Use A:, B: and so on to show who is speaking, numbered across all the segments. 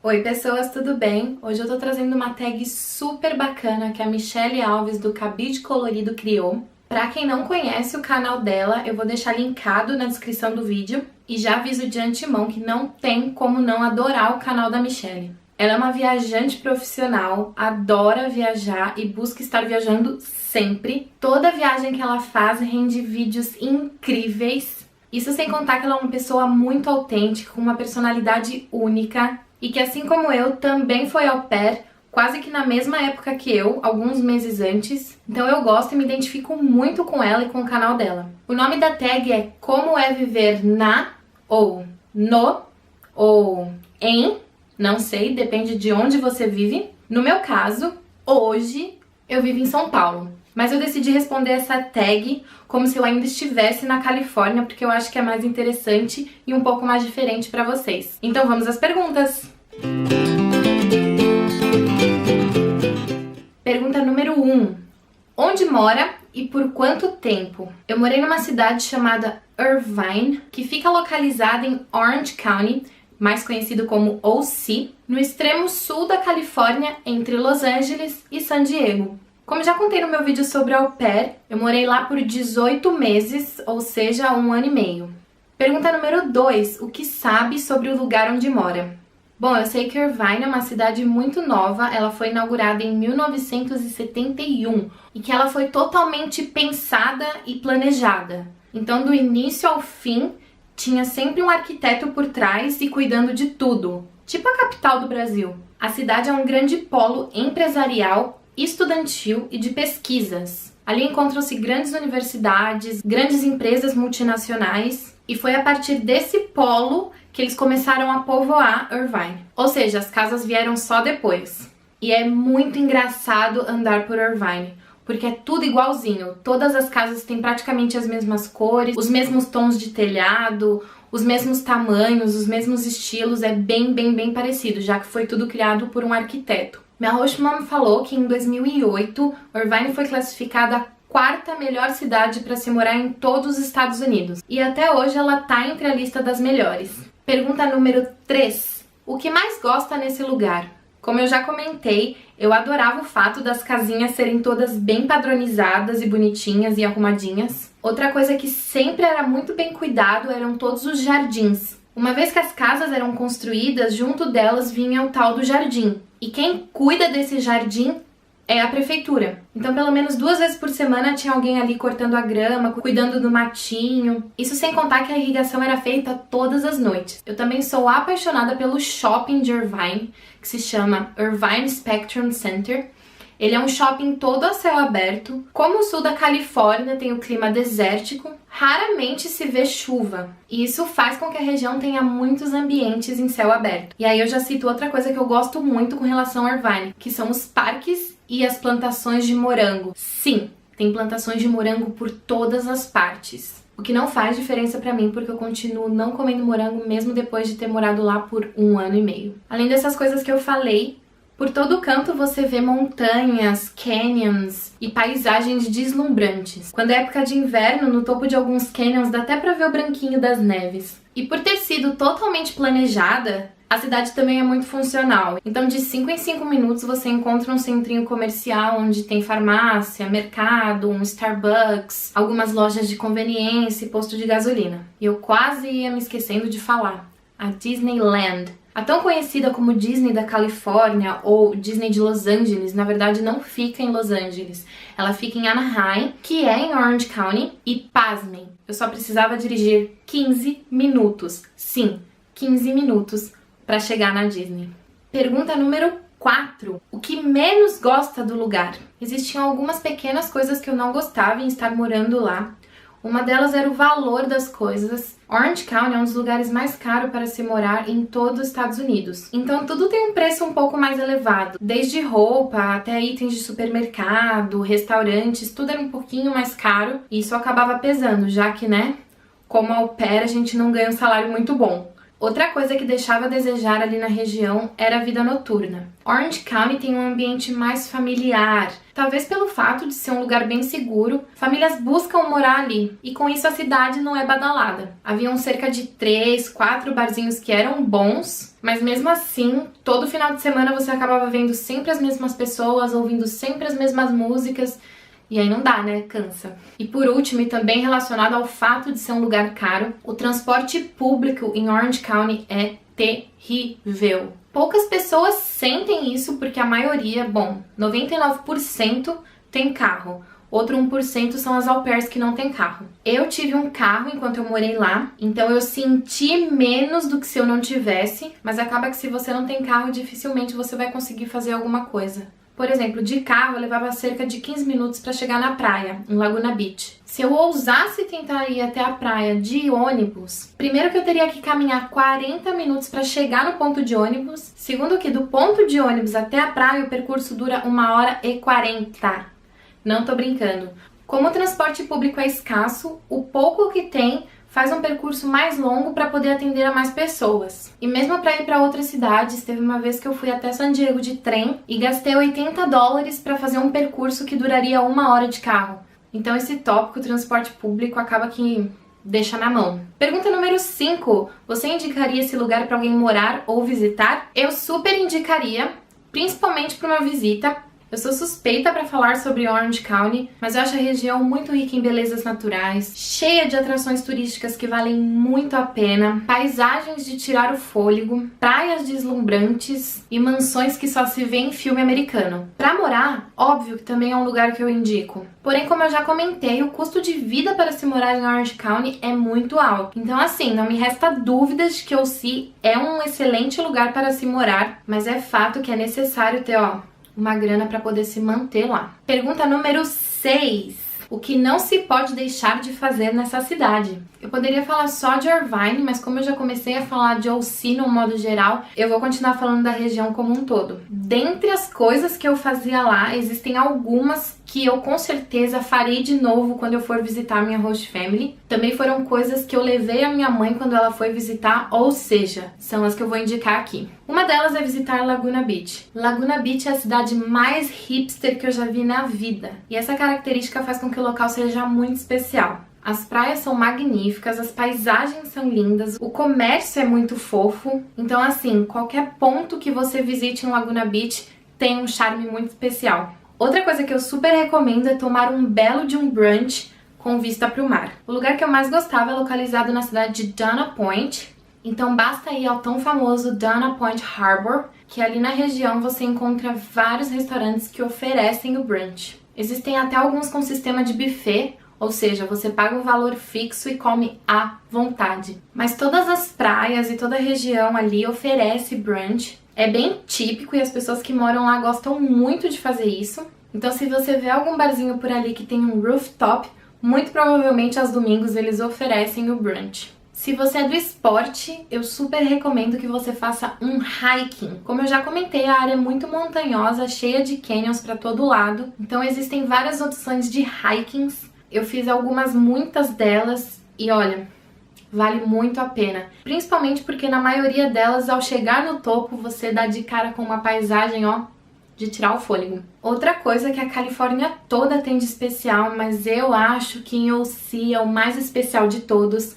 A: Oi pessoas, tudo bem? Hoje eu tô trazendo uma tag super bacana que a Michelle Alves do Cabide Colorido criou. Pra quem não conhece o canal dela, eu vou deixar linkado na descrição do vídeo e já aviso de antemão que não tem como não adorar o canal da Michelle. Ela é uma viajante profissional, adora viajar e busca estar viajando sempre. Toda viagem que ela faz rende vídeos incríveis. Isso sem contar que ela é uma pessoa muito autêntica, com uma personalidade única e que, assim como eu, também foi au pair quase que na mesma época que eu, alguns meses antes. Então eu gosto e me identifico muito com ela e com o canal dela. O nome da tag é Como é Viver na, ou no, ou em, não sei, depende de onde você vive. No meu caso, hoje eu vivo em São Paulo. Mas eu decidi responder essa tag como se eu ainda estivesse na Califórnia, porque eu acho que é mais interessante e um pouco mais diferente para vocês. Então vamos às perguntas! Pergunta número 1. Onde mora e por quanto tempo? Eu morei numa cidade chamada Irvine, que fica localizada em Orange County, mais conhecido como OC, no extremo sul da Califórnia, entre Los Angeles e San Diego. Como já contei no meu vídeo sobre au pair, eu morei lá por 18 meses, ou seja, 1 ano e meio. Pergunta número 2. O que sabe sobre o lugar onde mora? Bom, eu sei que Irvine é uma cidade muito nova, ela foi inaugurada em 1971 e que ela foi totalmente pensada e planejada. Então, do início ao fim, tinha sempre um arquiteto por trás e cuidando de tudo, tipo a capital do Brasil. A cidade é um grande polo empresarial, estudantil e de pesquisas. Ali encontram-se grandes universidades, grandes empresas multinacionais, e foi a partir desse polo que eles começaram a povoar Irvine. Ou seja, as casas vieram só depois. E é muito engraçado andar por Irvine, porque é tudo igualzinho. Todas as casas têm praticamente as mesmas cores, os mesmos tons de telhado, os mesmos tamanhos, os mesmos estilos. É bem parecido, já que foi tudo criado por um arquiteto. Minha host mom falou que em 2008, Irvine foi classificada a 4ª melhor cidade para se morar em todos os Estados Unidos. E até hoje ela tá entre a lista das melhores. Pergunta número 3. O que mais gosta nesse lugar? Como eu já comentei, eu adorava o fato das casinhas serem todas bem padronizadas e bonitinhas e arrumadinhas. Outra coisa que sempre era muito bem cuidado eram todos os jardins. Uma vez que as casas eram construídas, junto delas vinha o tal do jardim. E quem cuida desse jardim é a prefeitura. Então, pelo menos 2 vezes por semana tinha alguém ali cortando a grama, cuidando do matinho. Isso sem contar que a irrigação era feita todas as noites. Eu também sou apaixonada pelo shopping de Irvine, que se chama Irvine Spectrum Center. Ele é um shopping todo a céu aberto. Como o sul da Califórnia tem o clima desértico, raramente se vê chuva. E isso faz com que a região tenha muitos ambientes em céu aberto. E aí eu já cito outra coisa que eu gosto muito com relação a Irvine, que são os parques e as plantações de morango. Sim, tem plantações de morango por todas as partes. O que não faz diferença pra mim, porque eu continuo não comendo morango mesmo depois de ter morado lá por 1 ano e meio. Além dessas coisas que eu falei, por todo o canto você vê montanhas, canyons e paisagens deslumbrantes. Quando é época de inverno, no topo de alguns canyons dá até pra ver o branquinho das neves. E por ter sido totalmente planejada, a cidade também é muito funcional. Então de 5 em 5 minutos você encontra um centrinho comercial onde tem farmácia, mercado, um Starbucks, algumas lojas de conveniência e posto de gasolina. E eu quase ia me esquecendo de falar. A Disneyland. A tão conhecida como Disney da Califórnia ou Disney de Los Angeles, na verdade não fica em Los Angeles. Ela fica em Anaheim, que é em Orange County, e pasmem, eu só precisava dirigir 15 minutos. Sim, 15 minutos para chegar na Disney. Pergunta número 4. O que menos gosta do lugar? Existiam algumas pequenas coisas que eu não gostava em estar morando lá. Uma delas era o valor das coisas. Orange County é um dos lugares mais caros para se morar em todos os Estados Unidos. Então tudo tem um preço um pouco mais elevado. Desde roupa até itens de supermercado, restaurantes, tudo era um pouquinho mais caro. E isso acabava pesando, já que, né, como au pair a gente não ganha um salário muito bom. Outra coisa que deixava a desejar ali na região era a vida noturna. Orange County tem um ambiente mais familiar. Talvez pelo fato de ser um lugar bem seguro, famílias buscam morar ali, e com isso a cidade não é badalada. Haviam cerca de 3, 4 barzinhos que eram bons, mas mesmo assim, todo final de semana você acabava vendo sempre as mesmas pessoas, ouvindo sempre as mesmas músicas, e aí não dá, né? Cansa. E por último, e também relacionado ao fato de ser um lugar caro, o transporte público em Orange County é terrível. Poucas pessoas sentem isso porque a maioria, 99% tem carro. Outro 1% são as au pairs que não têm carro. Eu tive um carro enquanto eu morei lá, então eu senti menos do que se eu não tivesse, mas acaba que se você não tem carro, dificilmente você vai conseguir fazer alguma coisa. Por exemplo, de carro eu levava cerca de 15 minutos para chegar na praia, em Laguna Beach. Se eu ousasse tentar ir até a praia de ônibus, primeiro que eu teria que caminhar 40 minutos para chegar no ponto de ônibus, segundo que do ponto de ônibus até a praia o percurso dura 1h40. Não tô brincando. Como o transporte público é escasso, o pouco que tem faz um percurso mais longo para poder atender a mais pessoas. E mesmo para ir para outras cidades, teve uma vez que eu fui até San Diego de trem e gastei $80 para fazer um percurso que duraria 1 hora de carro. Então esse tópico, transporte público, acaba que deixa na mão. Pergunta número 5. Você indicaria esse lugar para alguém morar ou visitar? Eu super indicaria, principalmente para uma visita. Eu sou suspeita para falar sobre Orange County, mas eu acho a região muito rica em belezas naturais, cheia de atrações turísticas que valem muito a pena, paisagens de tirar o fôlego, praias deslumbrantes e mansões que só se vê em filme americano. Para morar, óbvio que também é um lugar que eu indico. Porém, como eu já comentei, o custo de vida para se morar em Orange County é muito alto. Então, assim, não me resta dúvidas de que OC é um excelente lugar para se morar, mas é fato que é necessário ter, uma grana para poder se manter lá. Pergunta número 6. O que não se pode deixar de fazer nessa cidade? Eu poderia falar só de Irvine, mas como eu já comecei a falar de OC no modo geral, eu vou continuar falando da região como um todo. Dentre as coisas que eu fazia lá, existem algumas que eu com certeza farei de novo quando eu for visitar minha host family. Também foram coisas que eu levei a minha mãe quando ela foi visitar, ou seja, são as que eu vou indicar aqui. Uma delas é visitar Laguna Beach. Laguna Beach é a cidade mais hipster que eu já vi na vida. E essa característica faz com que o local seja muito especial. As praias são magníficas, as paisagens são lindas, o comércio é muito fofo. Então, assim, qualquer ponto que você visite em Laguna Beach tem um charme muito especial. Outra coisa que eu super recomendo é tomar um belo de um brunch com vista para o mar. O lugar que eu mais gostava é localizado na cidade de Dana Point. Então basta ir ao tão famoso Dana Point Harbor, que ali na região você encontra vários restaurantes que oferecem o brunch. Existem até alguns com sistema de buffet, ou seja, você paga um valor fixo e come à vontade. Mas todas as praias e toda a região ali oferece brunch. É bem típico e as pessoas que moram lá gostam muito de fazer isso. Então se você vê algum barzinho por ali que tem um rooftop, muito provavelmente aos domingos eles oferecem o brunch. Se você é do esporte, eu super recomendo que você faça um hiking. Como eu já comentei, a área é muito montanhosa, cheia de canyons para todo lado. Então existem várias opções de hikings. Eu fiz muitas delas e olha, vale muito a pena. Principalmente porque na maioria delas, ao chegar no topo, você dá de cara com uma paisagem, de tirar o fôlego. Outra coisa que a Califórnia toda tem de especial, mas eu acho que em OC é o mais especial de todos,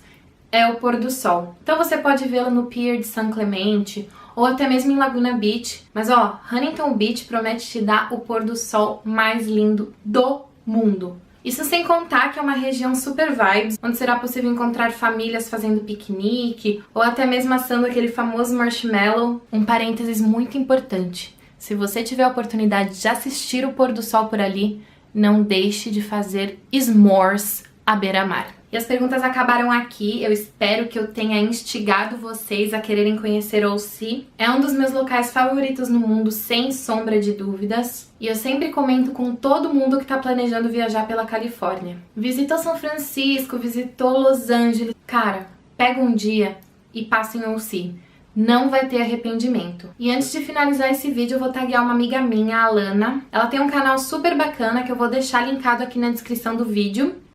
A: é o pôr do sol. Então você pode vê-lo no Pier de San Clemente ou até mesmo em Laguna Beach. Mas Huntington Beach promete te dar o pôr do sol mais lindo do mundo. Isso sem contar que é uma região super vibes, onde será possível encontrar famílias fazendo piquenique ou até mesmo assando aquele famoso marshmallow. Um parênteses muito importante. Se você tiver a oportunidade de assistir o pôr do sol por ali, não deixe de fazer s'mores à beira-mar. E as perguntas acabaram aqui, eu espero que eu tenha instigado vocês a quererem conhecer OC. É um dos meus locais favoritos no mundo, sem sombra de dúvidas. E eu sempre comento com todo mundo que está planejando viajar pela Califórnia. Visitou São Francisco, visitou Los Angeles. Cara, pega um dia e passa em OC. Não vai ter arrependimento. E antes de finalizar esse vídeo, eu vou taguear uma amiga minha, a Alana. Ela tem um canal super bacana que eu vou deixar linkado aqui na descrição do vídeo.